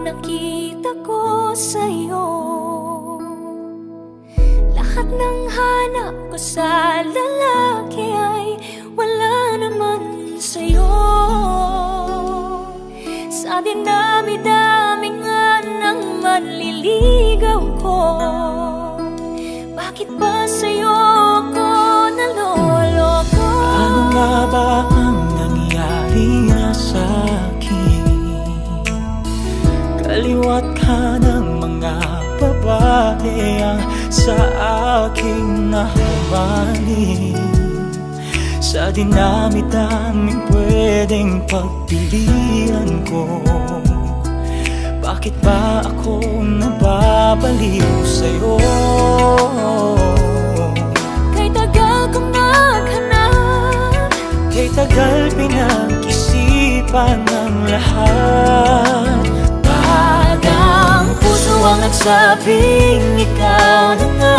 nakita ko sa'yo. Lahat ng hanap ko sa lalaki ay wala naman sa'yo. Sa dinami-dami nga ng manliligaw ko, bakit ba sa'yo ako naloloko? Ano nga ba ang nangyari na sa'kin? Kaliwat ka ng mga babae ang sa aking nahumaling. Sa dinami-daming pwedeng pagpilian ko, bakit ba ako nababaliw sa'yo? Kay tagal kong naghanap, Kay tagal pinag-isipan ng lahat. bagang puso ang nagsabing ikaw na nga.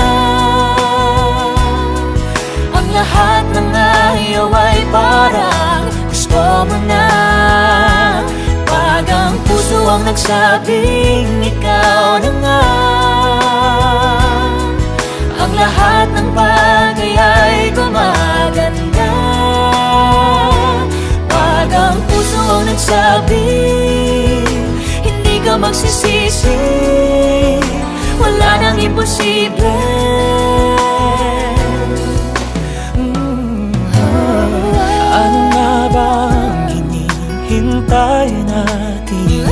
Ang lahat ng ayaw ay parang gusto mo na. Bagang puso ang nagsabing ikaw na nga. Ang lahat ng bagay ay gumaganda. Bagang puso ang nagsabing hindi ka magsisisi, wala nang imposible. Ano nga ba ang hinihintay natin?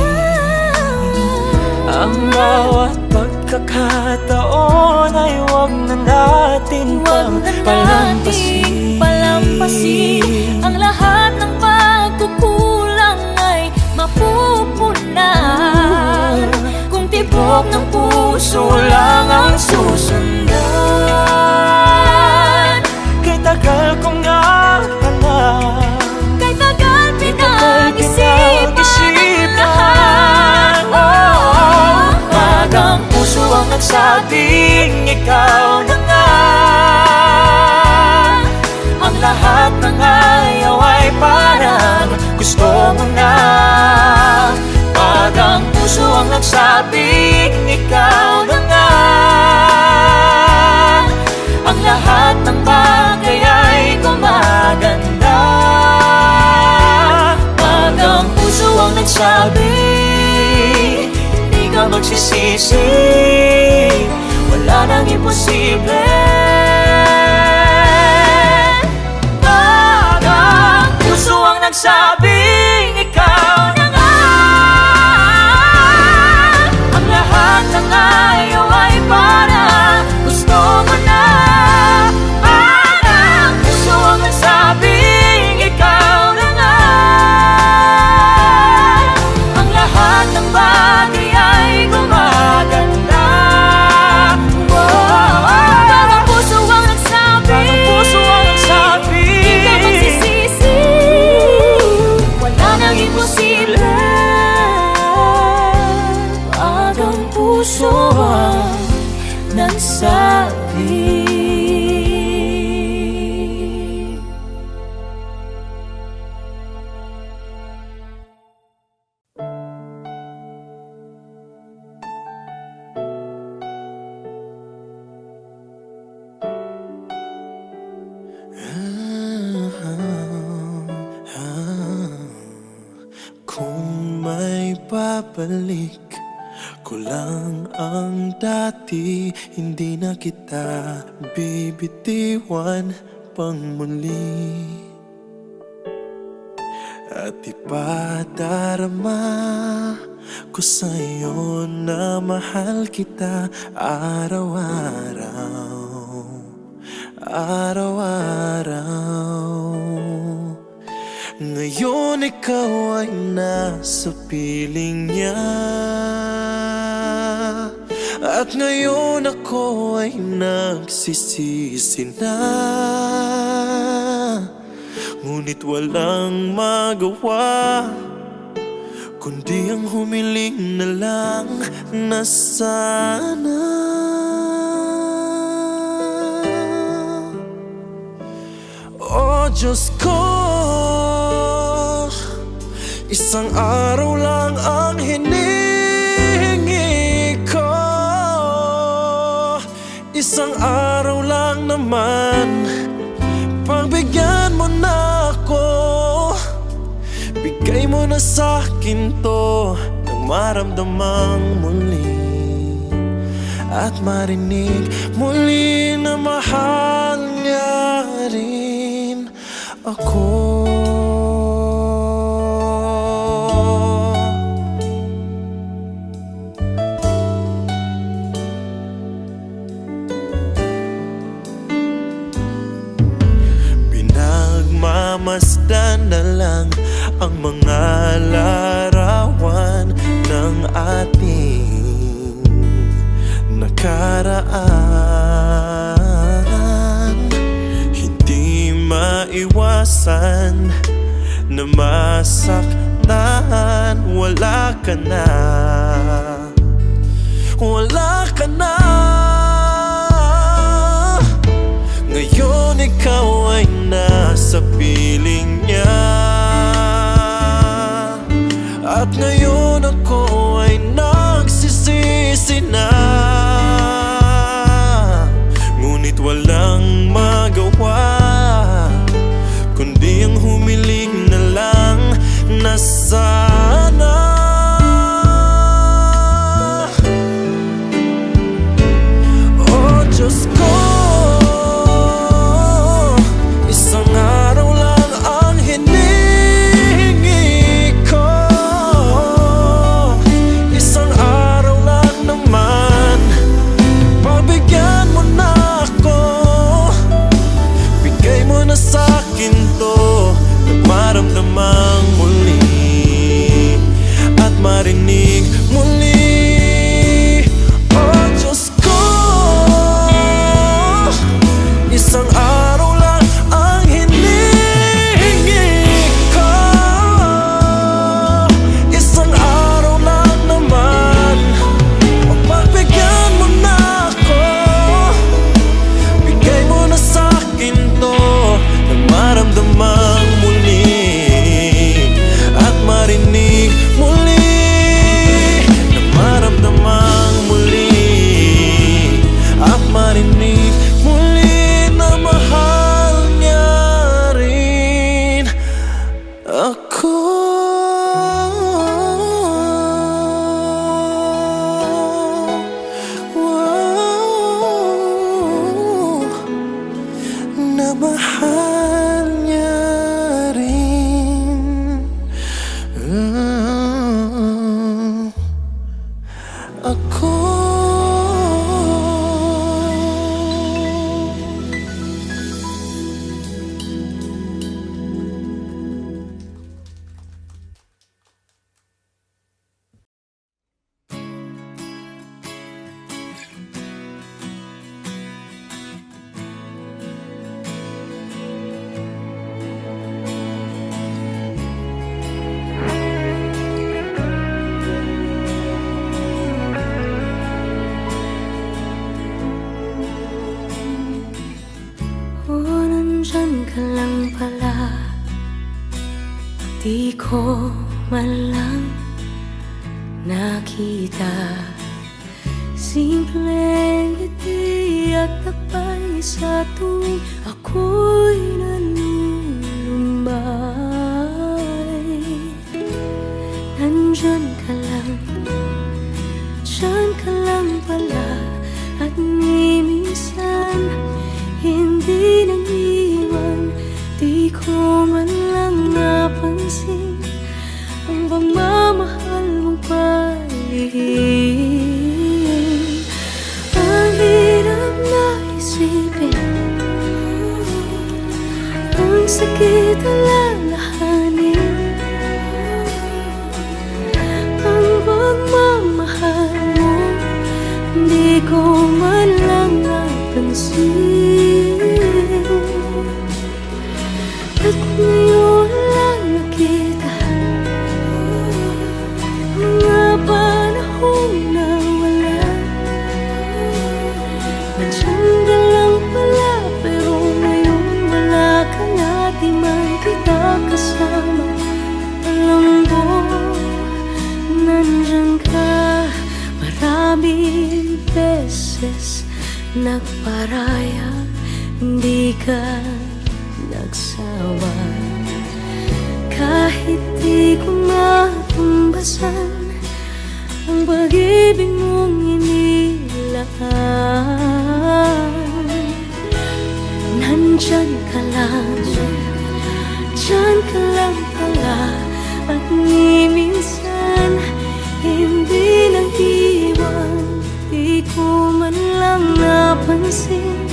Ang bawat pagkakataon ay huwag na natin palampasin. Ang lahat ng pagkukulang ay mapupunan kung tibok ng puso lang ang susundan. Kay tagal kong nahanap, Kay tagal pinag-isipan ang lahat. bagang puso ang nagsabing ikaw na nga. Ang lahat ng ayaw ay parang gusto mo na. Bagang puso ang nagsabing ikaw na nga. Ang lahat ng bagay ay gumaganda. Bagang puso ang nagsabi hindi ka magsisisi, wala nang imposible. Bagang puso ang nagsabing ikaw na nga. Ang lahat ng ayaw ay parang gusto mo na. Bagang puso ang nagsabing ikaw na nga. Ang lahat ng bagay ay gumaganda. Bagang puso ang nagsabi hindi ka magsisisi, wala nang imposible. Bagang puso ang nagsabi. Kung may babalik ko lang ang dati, hindi na kita bibitiwan pang muli. At ipadarama ko sa'yo na mahal kita araw-araw, araw-araw. Ngayon ikaw ay nasa piling niya, at ngayon ako ay nagsisisi na. Ngunit walang magawa kundi ang humiling na lang na sana Diyos ko, isang araw lang ang hinihingi isang araw lang naman, pagbigyan mo na ako. Bigay mo na sa'kin to, nang maramdamang muli at marinig muli na mahal niya rin ako. Pinagmamasdan na lang ang mga larawan ng ating nakaraan. Hindi maiwasan na masaktan. Wala ka na, wala ka na. Ngayon ikaw ay nasa piling niya, at ngayon ako ay nagsisisi na. Ngunit walang magawa kundi ang humiling na lang na sana oh Diyos ko, isang araw lang ang hinihingi ko. Isang araw lang naman, pagbigyan mo na ako. Bigay mo na sa'kin to, nang maramdamang muli at marinig muli. Oh Diyos ko, isang araw lang ang hinihingi ko. Isang araw lang naman, pagbigyan mo na ako. Bigay mo na sa'kin to, nang maramdamang muli at marinig muli. Nang maramdamang muli at marinig muli na mahal niya rin ako. Wow, na mahal niya rin ako. Oh, nandyan ka lang pala. Di ko man lang nakita. Simpleng ngiti at takbay sa tuwing ako'y nalulumay. Nandyan ka lang, dyan ka lang pala. At ni minsan hindi nang iwan. Di ko man lang napansin ang pagmamahal mong palihim. Ang hirap na isipin, ang sakit alalahanin. Ang pagmamahal mo, di ko man lang napansin. At ngayon lang nakita mga panahong nawala. Nandiyan ka lang pala, pero ngayon wala ka na di man. nagparaya, hindi ka nagsawa. Kahit di ko matumbasan ang pag-ibig mong inilaan, nandyan ka lang, dyan ka lang pala. At ni minsan hindi nang iwan, di ko man lang napansin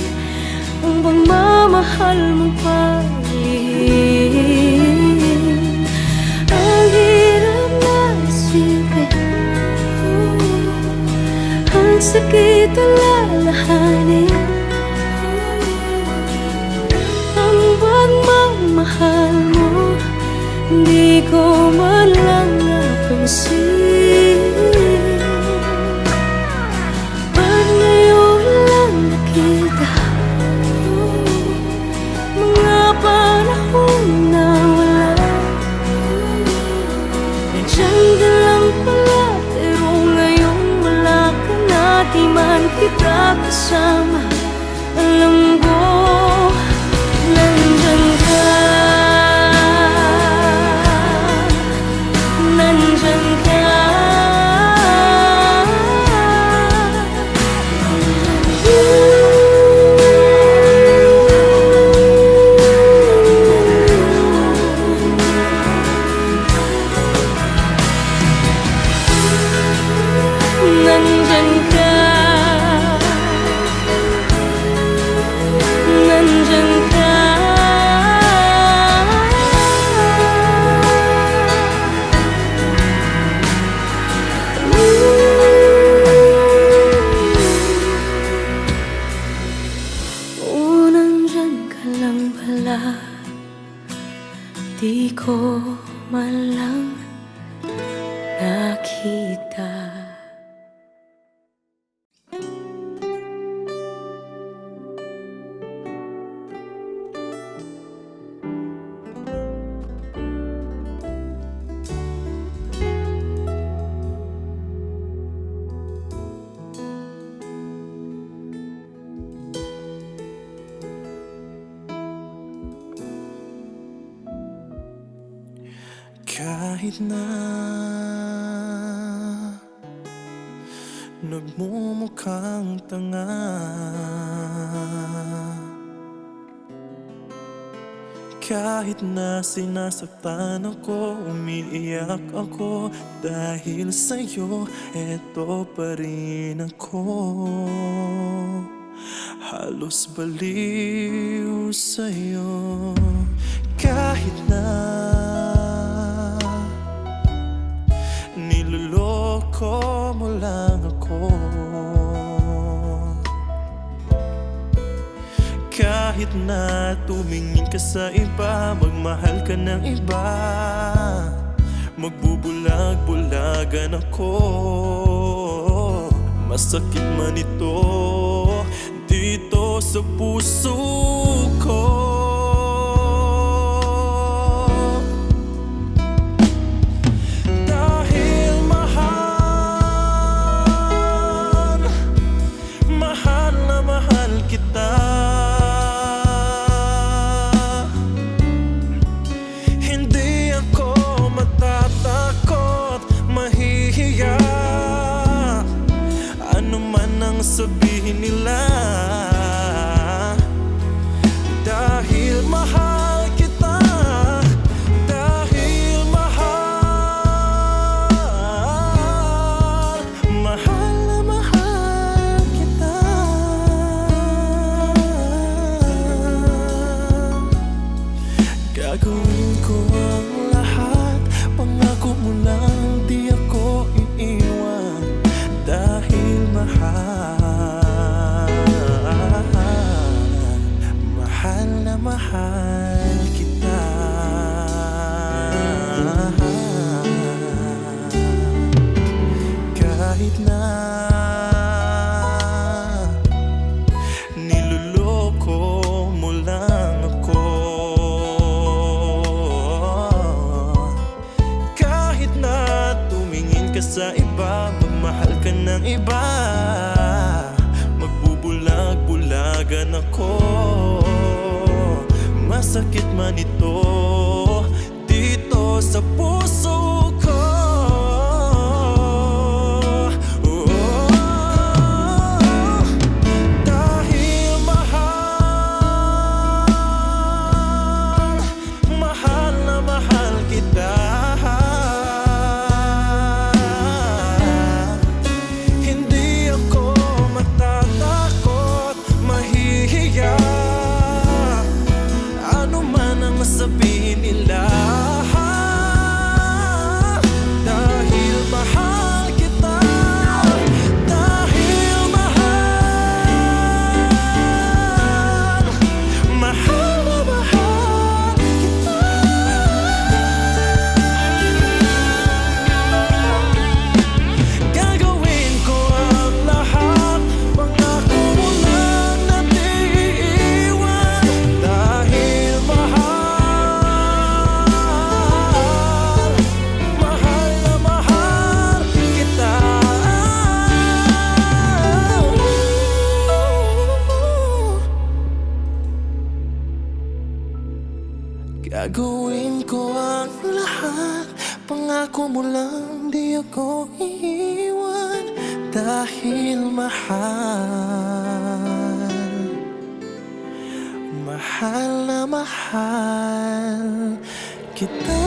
ang pagmamahal mo palihim. Ang hirap na isipin, ang sakit alalahanin, ang pagmamahal mo di ko man lang napansin. Ba't ngayon lang nakita mga panahon na wala? Nandiyan ka lang pala, pero ngayon wala ka na, di man kita kasama. Alam ko, nandyan ka, nandyan ka. Nandyan ka, nandyan ka. Oo, nandyan ka lang pala, di ko man lang nakita. Kahit na nagmumukhang tanga, kahit na sinasaktan ako, umiiyak ako, dahil sa'yo, eto pa rin ako. Halos baliw sa'yo. Kahit na niloloko mo lang ako, kahit na tumingin ka sa iba, magmahal ka ng iba, magbubulag-bulagan ako. Masakit man ito dito sa puso ko. Sabihin nila, dahil mahal kita, dahil mahal, mahal na mahal kita. Gagawin ko ang lahat, pangako mo lang di ako iiwan, dahil mahal, mahal na mahal kita. Kahit na niloloko mo lang ako, kahit na tumingin ka sa iba, magmahal ka ng iba, magbubulag ako. Masakit man ito dito sa puso ko. Dahil mahal, mahal na mahal kita. Hindi ako matatakot, mahihiya ano man ang sabihin nila. Dahil mahal kita, dahil mahal, mahal na mahal kita. Gagawin ko ang lahat, pangako mo lang na di iiwan. Dahil mahal, mahal na mahal kita. Gagawin ko ang lahat, pangako mo lang di ako iiwan. Dahil mahal, mahal na mahal kita.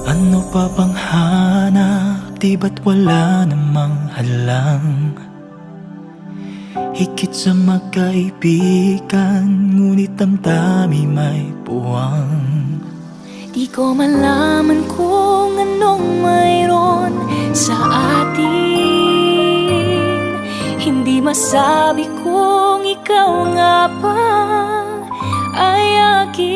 Ano pa bang hanap? Di ba't wala namang halang? Higit sa magkaibigan, ngunit damdamin may puwang. Di ko malaman kung anong mayroon sa atin. Hindi masabi kung ikaw nga ba ay akin.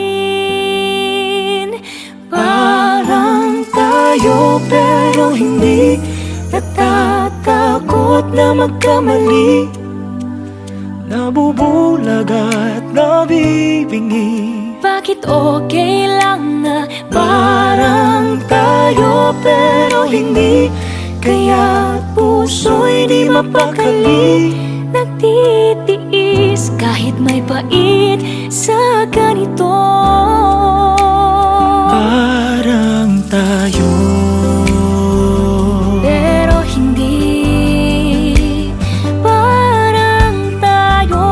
Parang tayo pero hindi natatakot na magkamali. Nabubulag at nabibingi. Bakit okay lang na Parang tayo pero hindi, kaya puso'y di mapakali. nagtitiis kahit may pait sa ganito? Parang tayo Pero hindi parang tayo.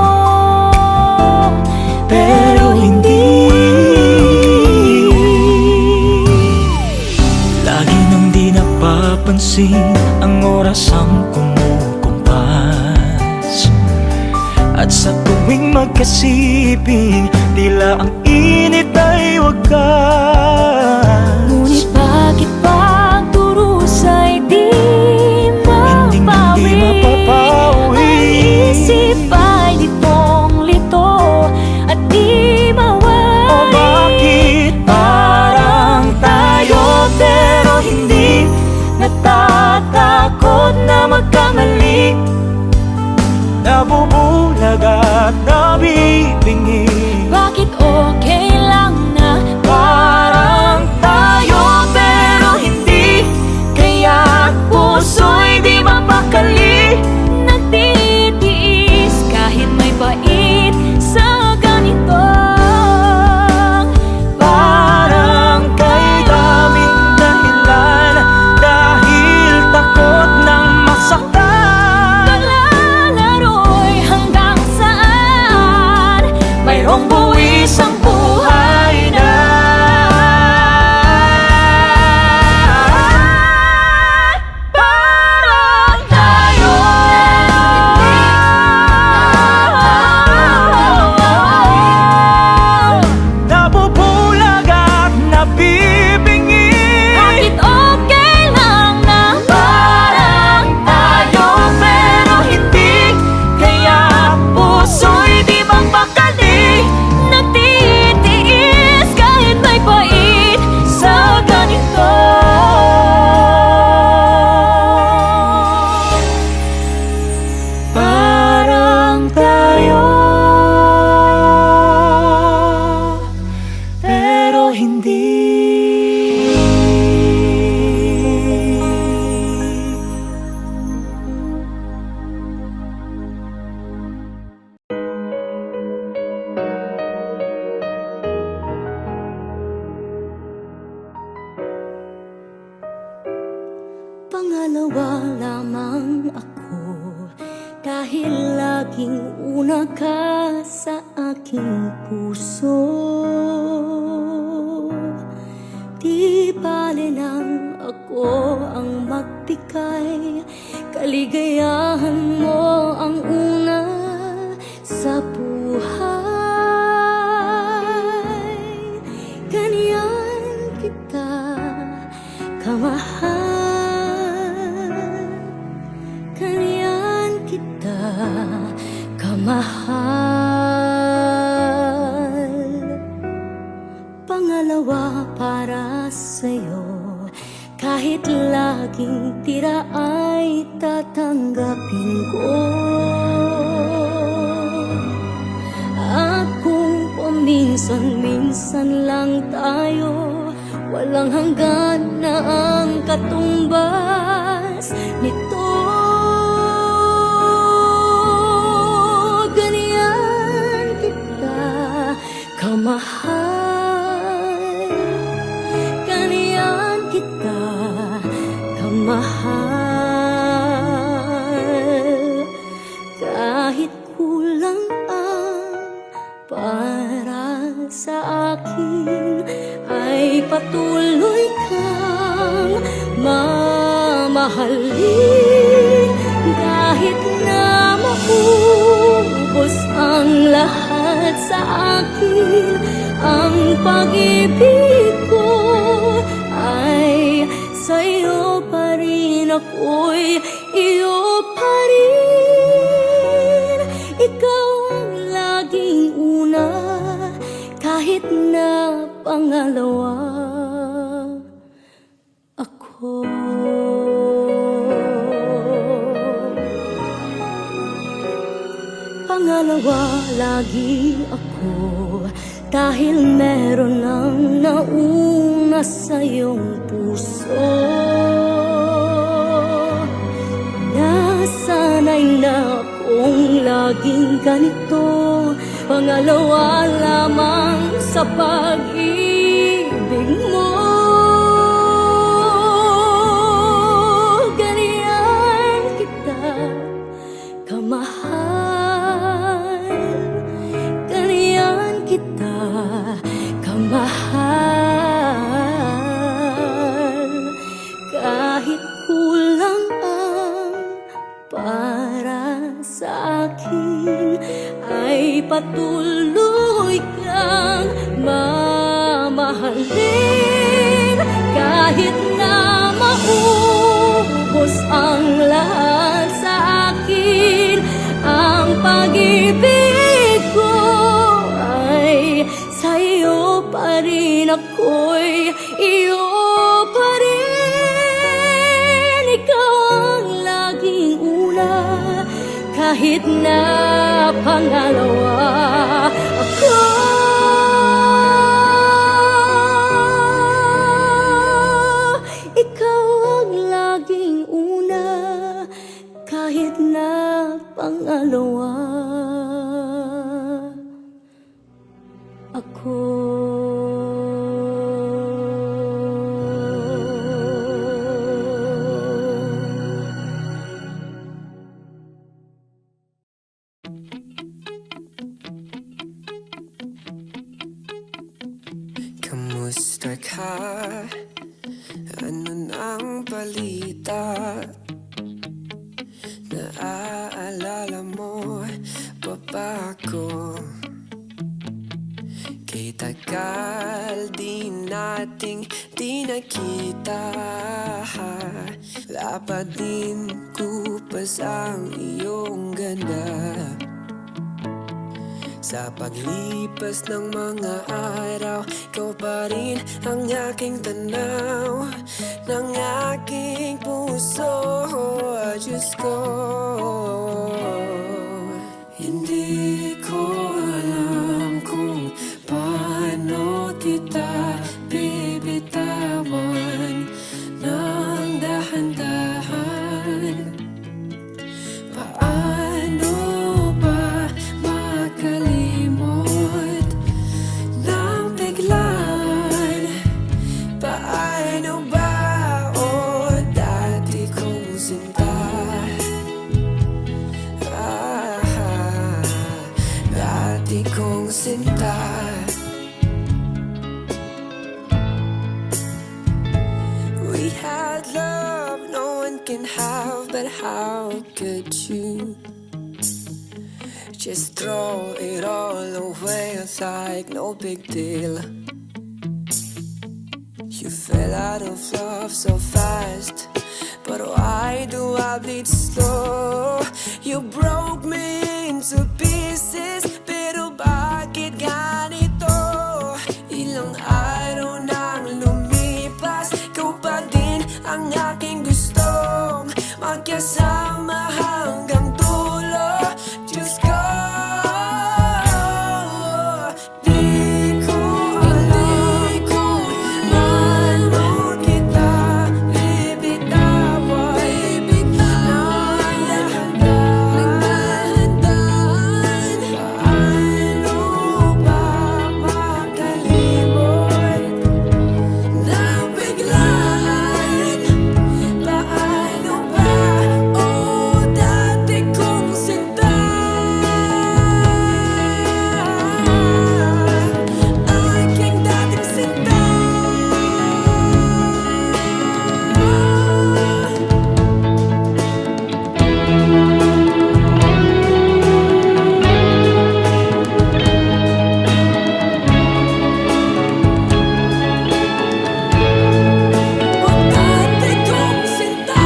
pero hindi. Lagi nang di napapansin ang oras ang kumukumpas. At sa tuwing magkasiping, tila ang init ay wagas. Ngunit bakit pagdurusa'y di Hindi mapapawi. Ang isip ay litong-lito at di O mawari. bakit parang tayo pero hindi natatakot na magkamali? Nabubulag at nabibingi. Bakit okay lang na Parang tayo pero hindi, kaya puso'y di mapakali. nagtitiis kahit may pait sa ganito? Parang kay daming dahilan, dahil takot ng masaktan. Paglalaro'y hanggang saan? Mayroon Dahil laging una ka sa aking puso. Di bale lang ako ang magbigay, kaligayahan mo ang una sa buhay. Ganyan kita kamahal, ganyan kita kamahal. Pangalawa para sa'yo, kahit laging tira ay tatanggapin ko. At kung paminsan-minsan lang tayo, walang hanggan na ang katumbas nito. Ganyan kita kamahal, ganyan kita kamahal. Kahit kulang ang para sa akin, ay patuloy kang mamahalin. Kahit na maubos ang lahat sa akin, ang pag-ibig ko ay sa'yo pa rin, ako'y iyo pa rin. Ikaw ang laging una, kahit na pangalawa ako. Pangalawa lagi ako, dahil meron ng nauna sa iyong puso. Nasanay na akong laging ganito, pangalawa lamang sa pag-ibig mo. Ganyan kita kamahal, ganyan kita kamahal. Kahit kulang ang para sa akin, ay patuloy kang mamahalin. Kahit na maubos ang lahat sa akin, ang pag-ibig ko ay sa'yo pa rin, ako'y iyo pa rin. Ikaw ang laging una, kahit na pangalawa ako. Ikaw ang laging una, kahit na pangalawa ako. Kamusta ka? Ano nang balita? Naaalala mo pa ba ako? Kay tagal di nating di nakita, wala pa din kupas ang iyong ganda. Sa paglipas ng mga araw, ikaw pa rin ang aking tanaw ng aking puso. Diyos ko, hindi ko alam kung paano kita bibitawan ng dahan-dahan. Paano ba makalimot ng biglan? Paano ba, dati kong sinta? sinta. We had love no one can have, but how could you just throw it all away? It's like no big deal. You fell out of love so fast, but why do I bleed slow? You broke me into pieces, pero bakit ganito? Ilang araw nang lumipas, ikaw pa din ang aking gustong magkasama hanggang dulo. Diyos ko, di ko alam kung paano kita bibitawan. Paano ba makalimot nang biglaan? Paano ba, oh, dati kong sinta? Aking dating sinta. Oh, dati kong sinta.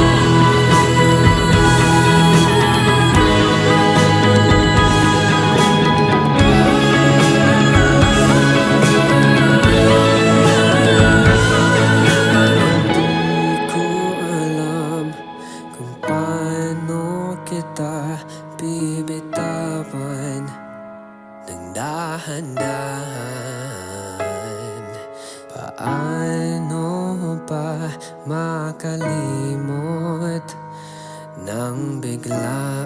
Di ko alam kung paano kita bibitawan ng dahan-dahan. Paano pa makalimot ng biglaan?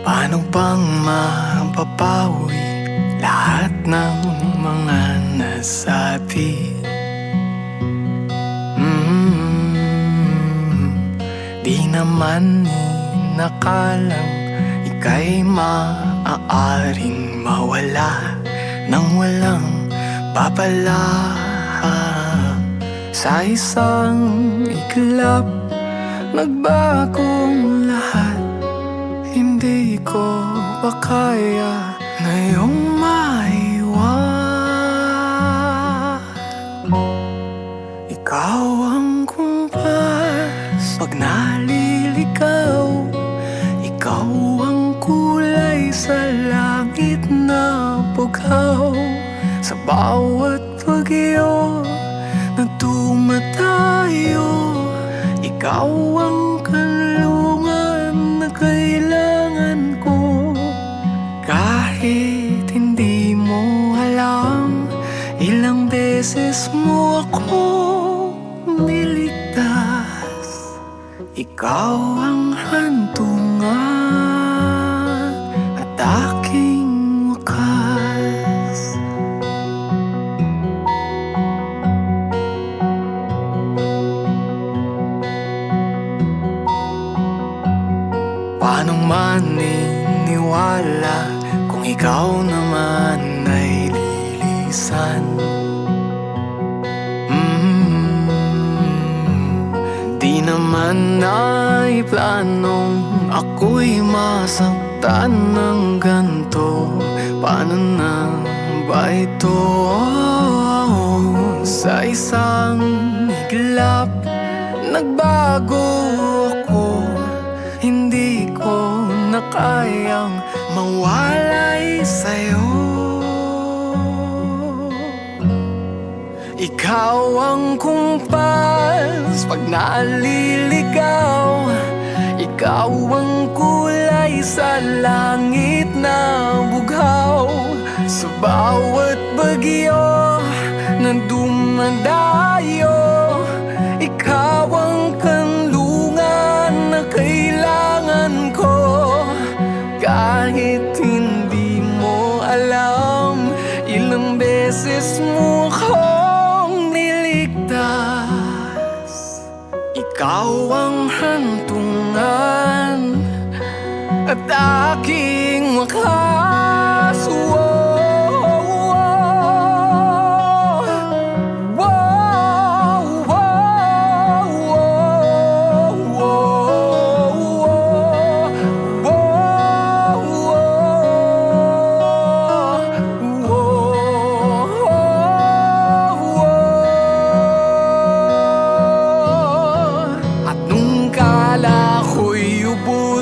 Paano bang mapapawi lahat ng mga nasabi? Di naman inakalang ika'y maaaring mawala nang walang babala. Sa isang iglap, nagbagong lahat. Hindi ko pa kaya na iyong maiwan. Ikaw ang kumpas pag naliligaw. Ikaw ang kulay sa langit na bughaw. Sa bawat bagyo na dumadayo, ikaw ang kanlungan na kailangan ko. Kahit hindi mo alam, ilang beses mo ako niligtas. Ikaw ang hantungan at aking wakas. Paano maniniwala kung ikaw naman ay lilisan? Di naman ay planong ako'y masaktan ng ganto. Paano na ba ito? Sa isang iglap, nagbago ako. Hindi ko na kayang mawalay sa'yo. Ikaw ang kumpas pag naliligaw. Ikaw ang kulay sa langit na bughaw. Sa bawat bagyo na dumadayo, ikaw ang kanlungan na kailangan ko. Kahit hindi mo alam, ikaw ang hantungan at aking wakas.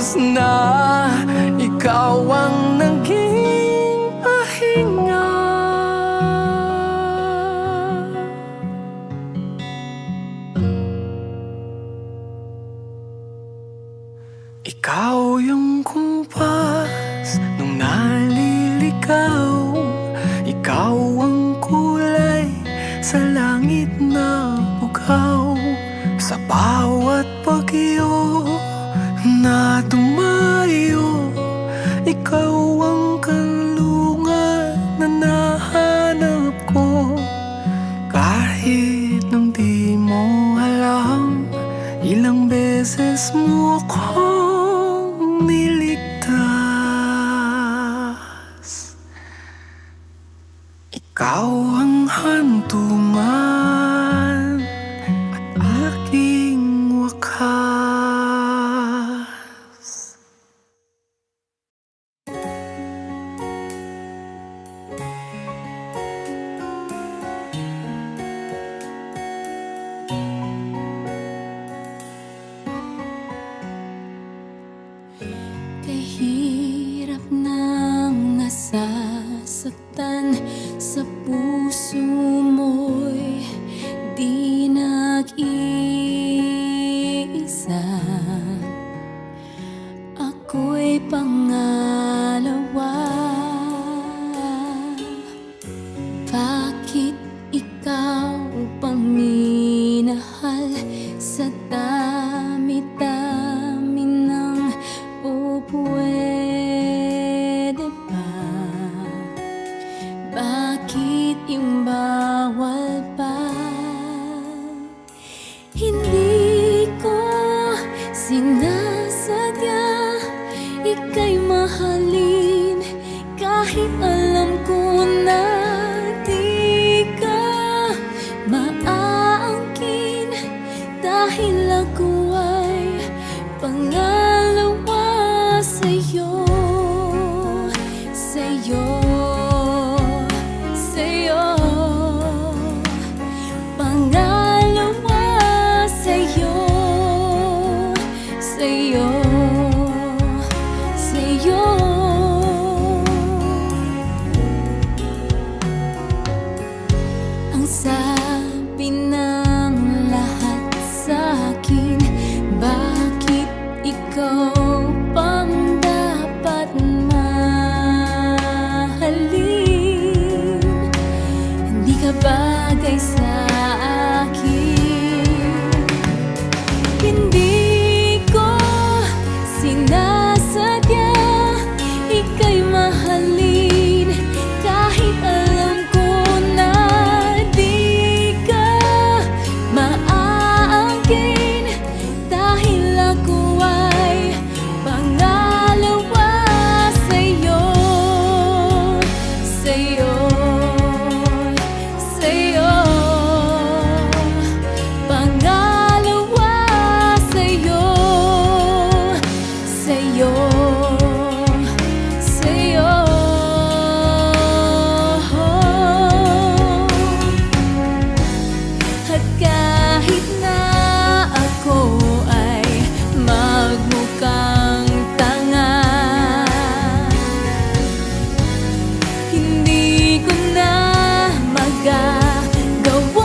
Na ikaw ang naging pahinga. Ikaw yung kumpas nung naliligaw. Ikaw ang kulay sa langit na bugaw. Sa bawat bagyo na tumayo, ikaw ang kanlungan na nahanap ko. Kahit nang di mo alam, ilang beses mo akong niligtas. Ikaw ang hantungan at aking wakas. Kahirap nang nasasaktan sa puso mo'y di nag-iisa. Ako'y pangalawa. Bakit ikaw paminahal sa dami-dami ng pwede ba? Bakit yung bawal pa? Hindi ko sinasadya ika'y mahalin, kahit alam ko na di ka maaangkin, dahil ako ay pangalawa sa'yo, sa'yo, sa'yo. Pangalawa sa'yo, sa'yo, sa'yo. Ang sabi ng lahat sa'kin, bakit ikaw pang dapat mahalin? Hindi ka bagay sa akin. Hindi ko sinasadya ika'y mahalin, kahit alam ko na di ka maaangkin, dahil ako ay pangalawa sa'yo, sa'yo, sa'yo. Pangalawa sa'yo, sa'yo, sa'yo. At kahit na ako ay magmukhang tanga, hindi ko na magagawang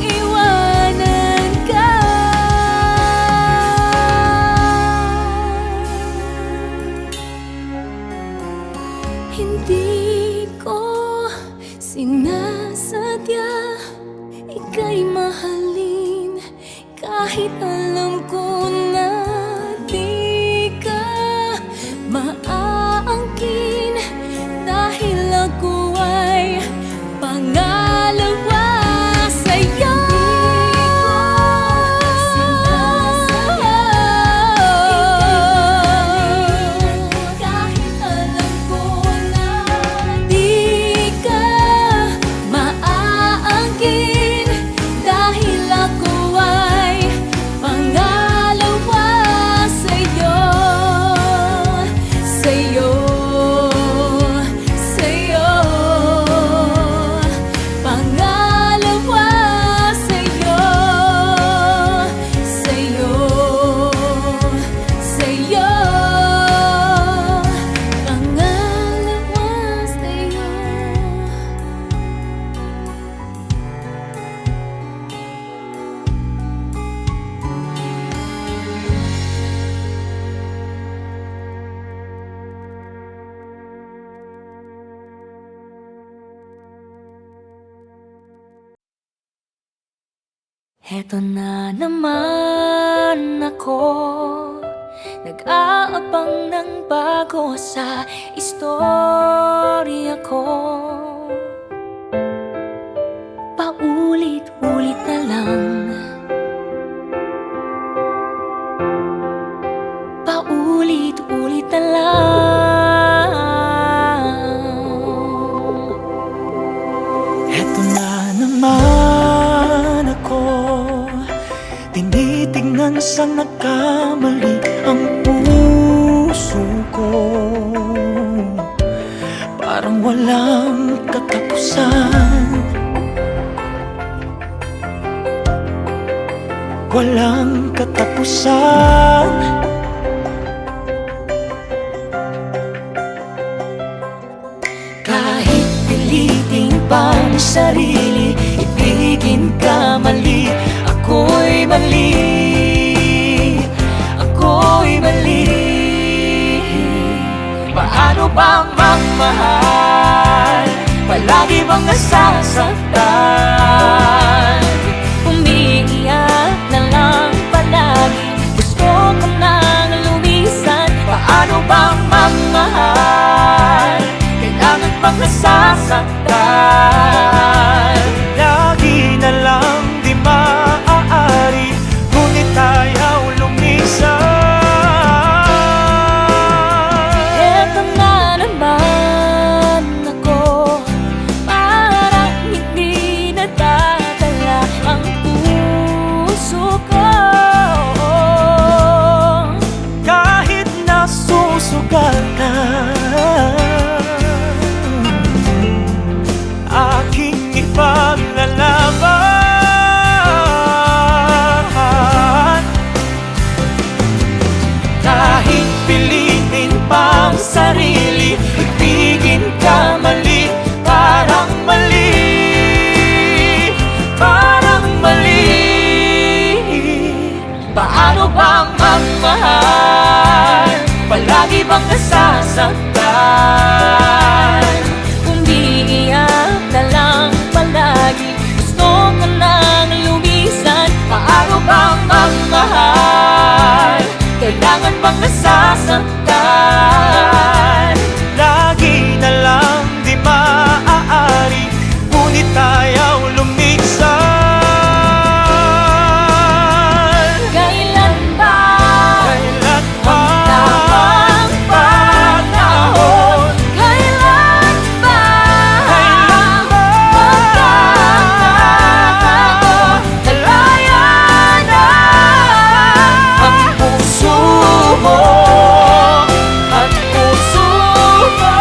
iwanan ka. Hindi ko sinasadya ika'y mahalin, kahit alam ko na di ka maaangkin, dahil ako ay pangalawa sa'yo. Heto na naman ako, nag-aabang ng bago sa istorya ko. Paulit-ulit na lang, paulit-ulit na lang. Eto na naman ako, tinitignan sa nagkamali ang puso ko. Parang walang katapusan, walang katapusan. Kahit pilitin pang sarili, ibigin ka mali. Ako'y mali, ako'y mali. Paano bang magmahal? Palagi bang nasasaktan? Umiiyak na lang palagi, gusto ko nang lumisan. Paano bang magmahal? Kailangan bang nasasaktan? Lagi na lang di maaari, ngunit ayaw lumisan. Eto na naman ako, parang hindi nadadala ang puso ko. Kahit nasusugatan, aking ipaglalaban. Kahit pilitin pang sarili, ibigin ka mali. Parang mali, parang mali. Paano bang magmahal? Palagi bang nasasaktan? Umiiyak na lang palagi, gusto ko nang lumisan. Paano bang magmahal? Kailangan bang nasasaktan? Lagi na lang di maaari, ngunit ayaw lumisan. Kailan ba Kailan ang pa tamang panahon? Kailan ba magkakataon? Nalaya na Ang puso mo at puso ko.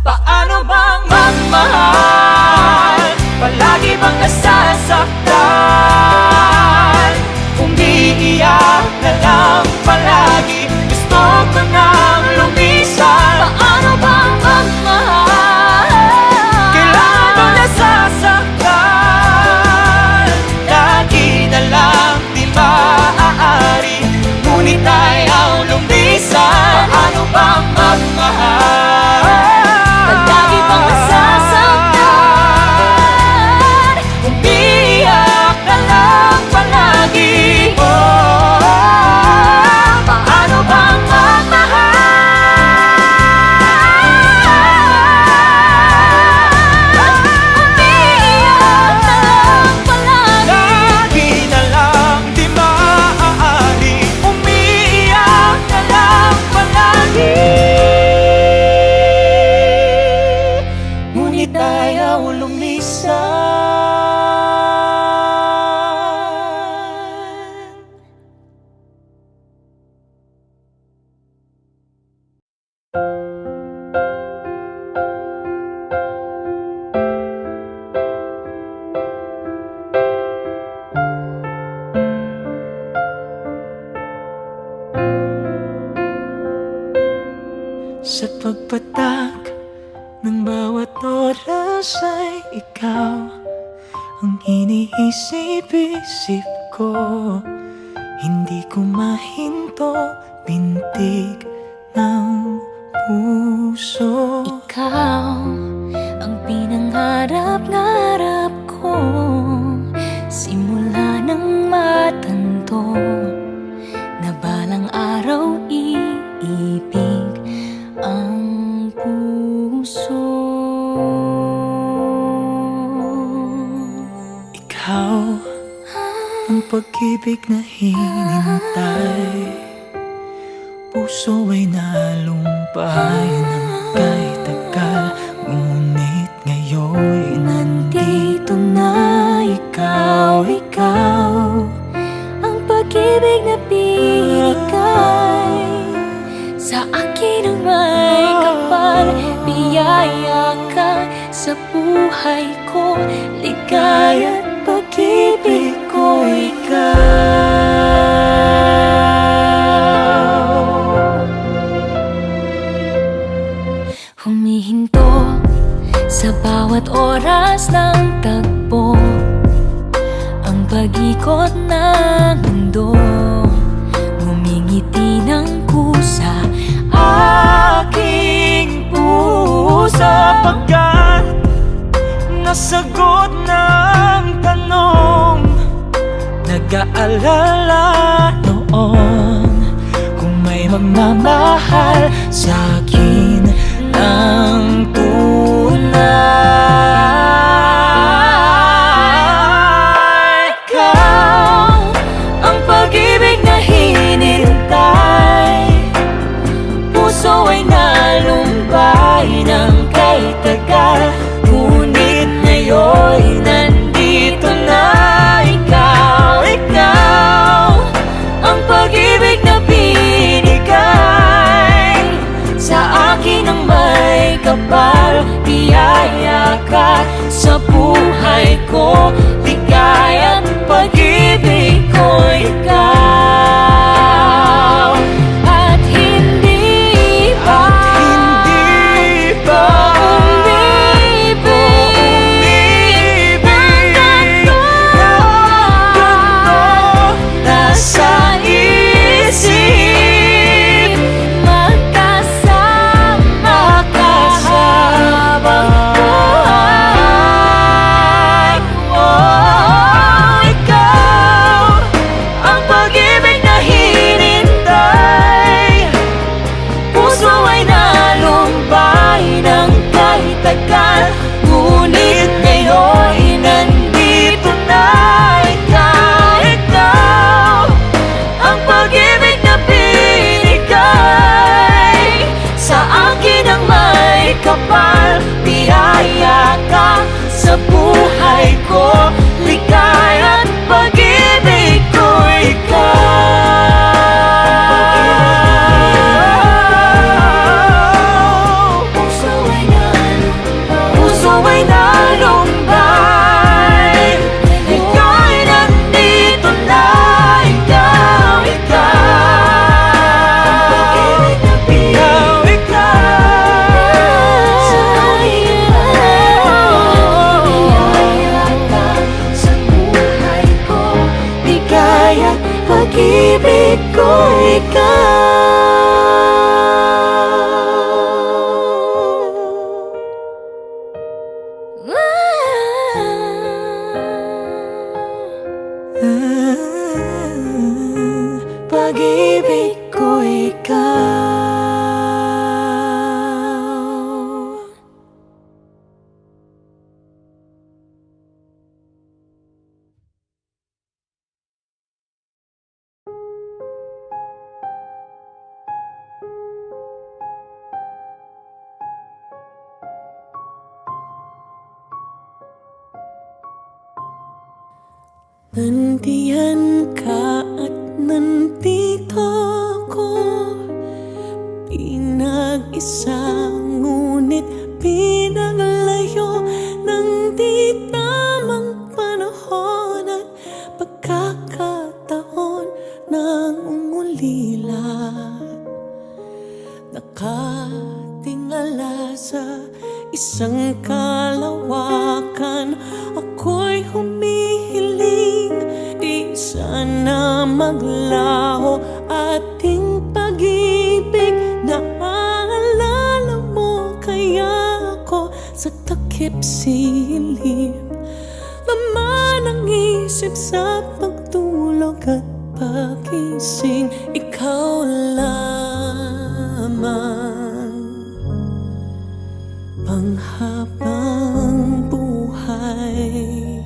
Paano bang magmahal? Palagi bang nasasaktan? Umiiyak na lang palagi, gusto ko nang lumisan. Paano bang magmahal? Kailangan bang nasasaktan? Lagi na lang di maaari, ngunit ayaw lumisan. Paano bang magmahal? Palagi bang nasasaktan? Umiiyak ka lang palagi. Paano bang magmahal? Umiiyak na lang palagi. lagi na lang di maaari, Umiiyak ka lang palagi, ngunit ayaw lumisan. sa pagpatak ng bawat oras ay ikaw ang iniisip-isip ko. Hindi ko mahinto, pintig ng puso. Ikaw ang na balang araw iibig ang puso. Ikaw ang pag-ibig na hinintay, puso ay nalumpay ng kay tagal. Ngunit ngayon'y nandito na ikaw, ikaw Ang pag-ibig na binigay sa akin ang may kapal. Biyaya ka sa buhay ko, ligaya at pag-ibig ko ikaw. Humihinto sa bawat oras ng tagpo, ang pag-ikot ng mundo, ngumingiti ng kusa aking puso, pagkat nasagot ng tanong. Nag-aalala noon kung may magmamahal sa'kin ng tunay. Ikaw ang pag-ibig na hinintay, puso ay nalumbay ng kay tagal. Ngunit ngayon'y nandito na ikaw, ikaw ang pag-ibig na binigay sa akin ang may kapal. Biyaya ka sa buhay ko, ligaya at pag-ibig ko ikaw. At hindi pa umibig ng ganito, Nasa isip magkasama ka habang buhay. ikaw ang pag-ibig na hinintay, puso ay nalumbay ng kahit tagal. Ngunit ngayon'y nandito na ikaw, ikaw ang pag-ibig na binigay sa akin ang may kapal. Biyaya ka sa buhay ko, ligaya at pag-ibig ko ikaw. Puso ay nalumbay, ika'y nandito na ikaw, ikaw, ikaw, Ligaya, pag-ibig ko pag-ibig ko ikaw. Nandiyan ka at nandito ko, pinag-isa ngunit pinaglayo ng di tamang panahon at pagkakataon ng umulila. Nakatingala sa isang kalawakan, ako'y humihiling, di sana maglaho ating pag-ibig. Naaalala mo kaya ako sa takip silim, laman ang isip sa pagtulog at pagkagising, ikaw lamang. Panghabang buhay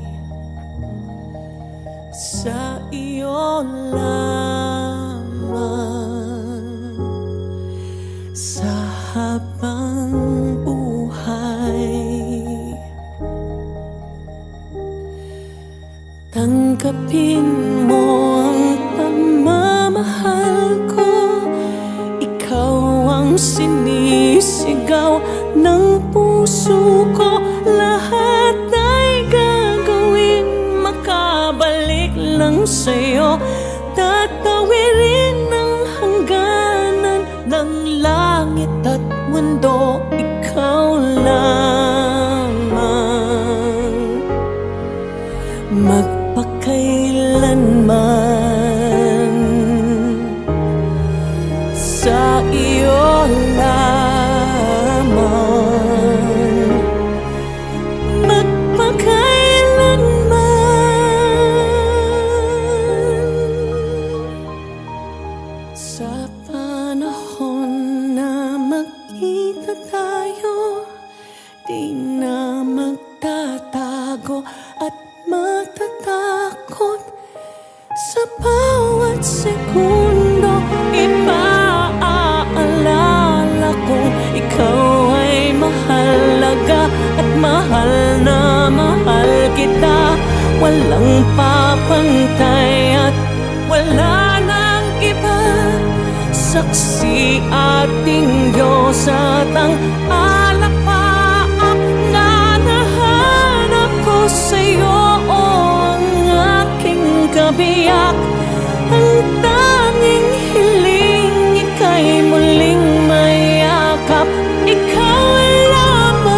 sa iyo lamang, sa habang buhay. Tanggapin mo ang pagmamahal ko, ikaw ang sinisigaw ng puso ko. Lahat ay gagawin, makabalik lang sa'yo. Tatawirin ang hangganan ng langit at mundo, ikaw lamang. Magpakailanman sa iyo lamang, magpakailanman. Sa panahon na magkita tayo, di na magtatago at matatakot. Sa bawat segundo, ipaalala kong ikaw ay mahalaga at mahal na mahal kita. Walang papantay at wala nang iba. Saksi ating Diyos at ang alapaap na nahanap ko sa'yo, ang aking kabiyak. Ang tanging hiling, ika'y muling mayakap, ikaw lamang.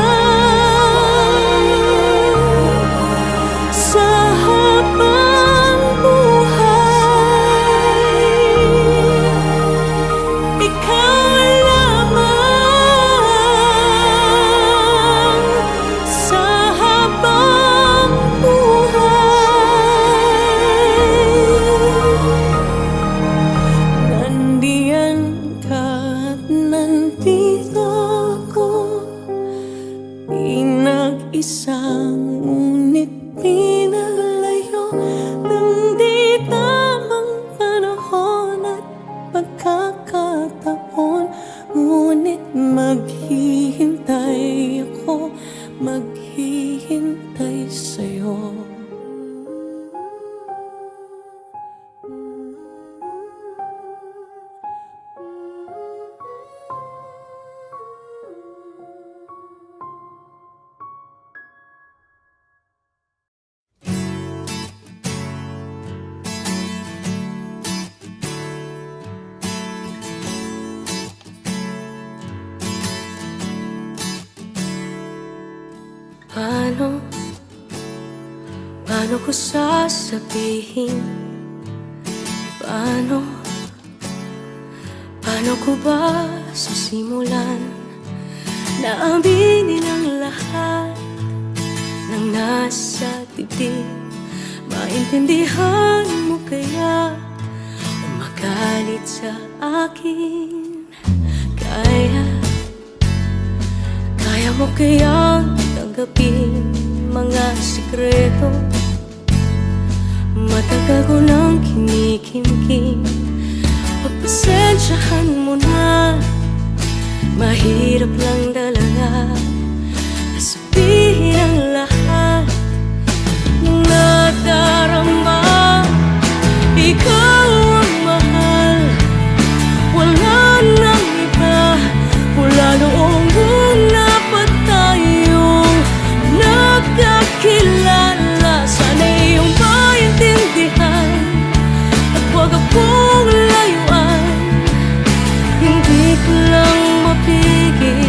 Sa habang buhay, ikaw lamang. Sa habang buhay, nandiyan ka at nandito ako. Di nag-isang ngunit pinalayo ng di tamang panahon at pagkakataon. Ngunit maghihintay ako, maghihintay sa'yo. Paano ko sasabihin? Paano ko ba sisimulan na aminin ang lahat ng nasa dibdib? Maintindihan mo kaya o magalit sa akin? Kaya mo kayang tanggapin mga sikreto? Matagal ko nang kinikimkim, pagpasensyahan mo na. Mahirap lang talaga sabihin ang lahat ng nadarama. Ikaw ang mahal, wala nang iba. Mula noong una pa tayong nagkakilala, sana iyong maintindihan at huwag akong layuan. Hindi ko lang mapigil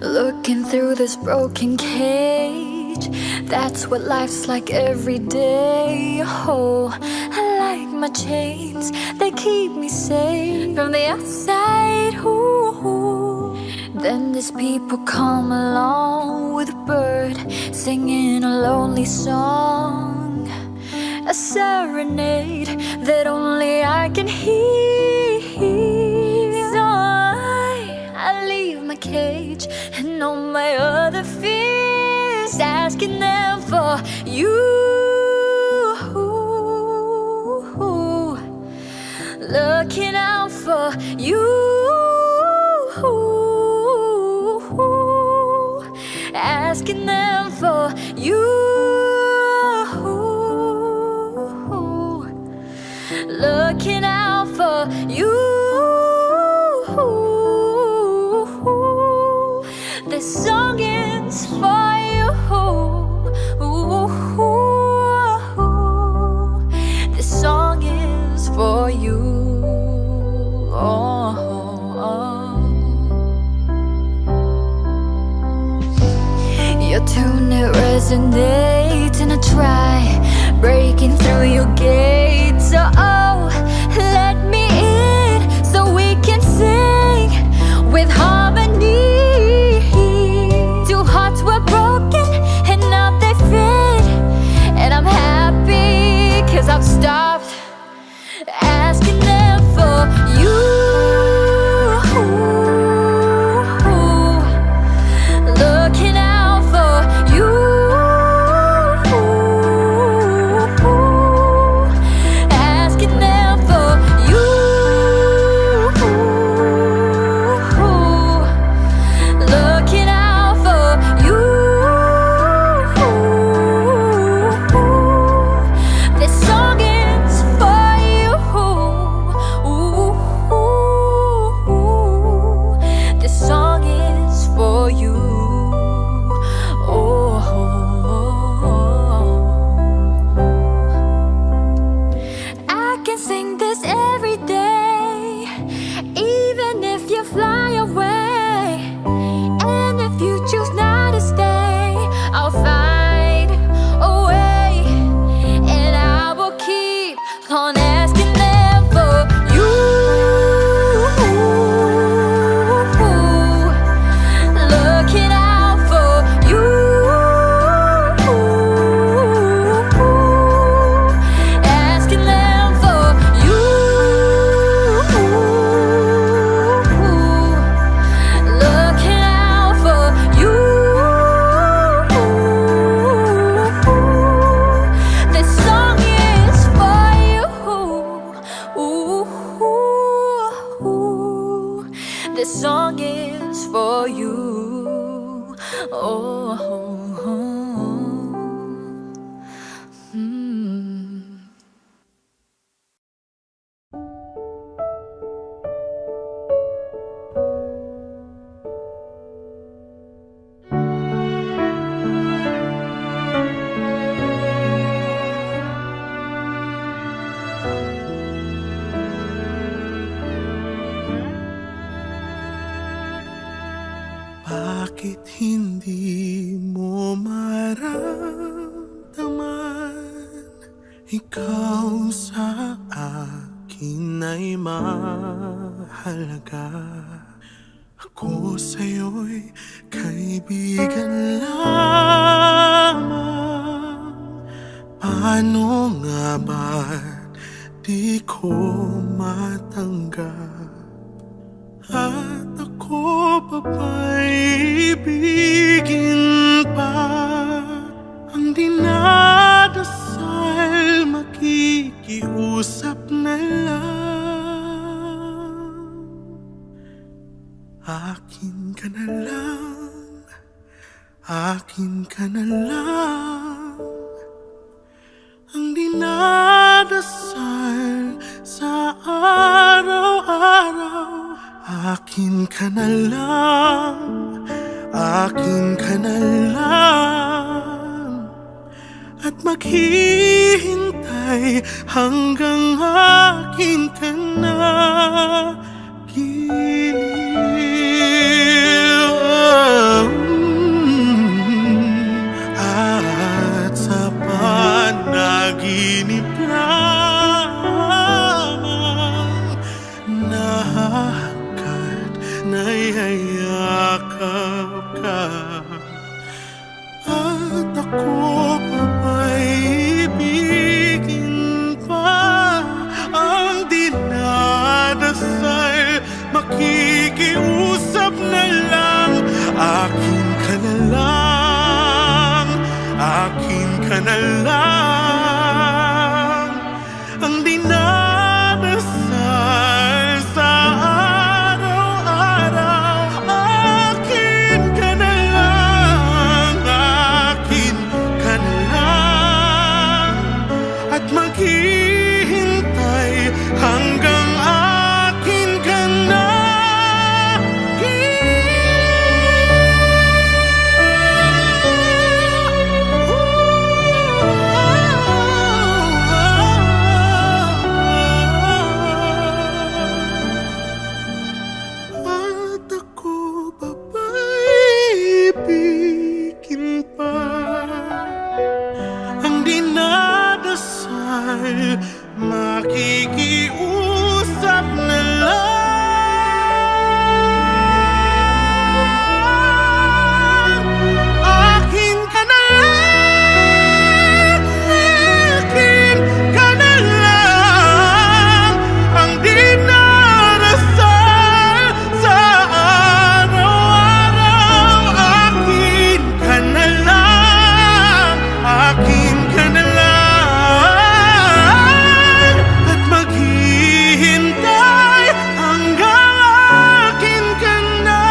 Looking through this broken cage, that's what life's like every day. Oh, I like my chains, they keep me safe from the outside. Ooh. Then these people come along with a bird singing a lonely song, a serenade that only I can hear. So I leave my cage and all my other fears, asking them for you, looking out for you, asking them for you, looking out for you. This song is for you. This song is for you. Your tune, it resonates, and I try breaking through your gates. So let me in so we can sing with harmony. Two hearts were broken and now they fit, and I'm happy 'cause I've stopped asking them for you, looking out for you, asking them for you, looking out for you. This song is for you. This song is for you. I can sing this every day, even if you fly away. And if you choose not to stay, I'll find a way, and I will keep on asking them for you, looking out for you, asking them for you, looking out for you. This song is for you. This song is for you. Mm. Bakit hindi mo maramdaman? Ikaw sa akin ay mahalaga. Ako sa'yo'y kaibigan lamang. Paano nga ba't di ko matanggap? At ako pa ba'y ibigin pa? Ang dinadasal makikiusap na lang. Akin ka na lang, akin ka na lang. Ang dinadasal sa araw-araw. Akin ka na lang, akin ka na lang. At maghihintay hanggang akin ka na giliw. ka. At ako ay ibigin pa. Ang dinadasal, makikiusap na lang. Akin ka na lang, akin ka na lang. Ang dinadasal sa araw-araw. Akin ka na lang, akin ka na lang. At maghihintay hanggang akin ka na. At ako babaibigin pa. Ang dinadasal, makikiusap na lang. Akin ka na lang, akin ka na lang. Ang dinarasal sa araw-araw. Akin ka na lang, akin ka na lang. At maghihintay hanggang akin ka na.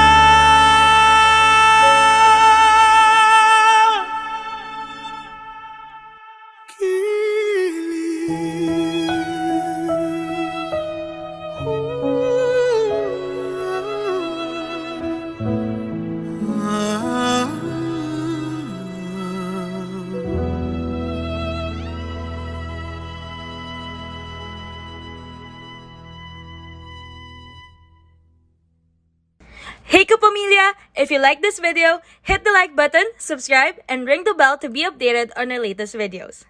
Hey Kapamilya! If you like this video, hit the like button, subscribe, and ring the bell to be updated on our latest videos.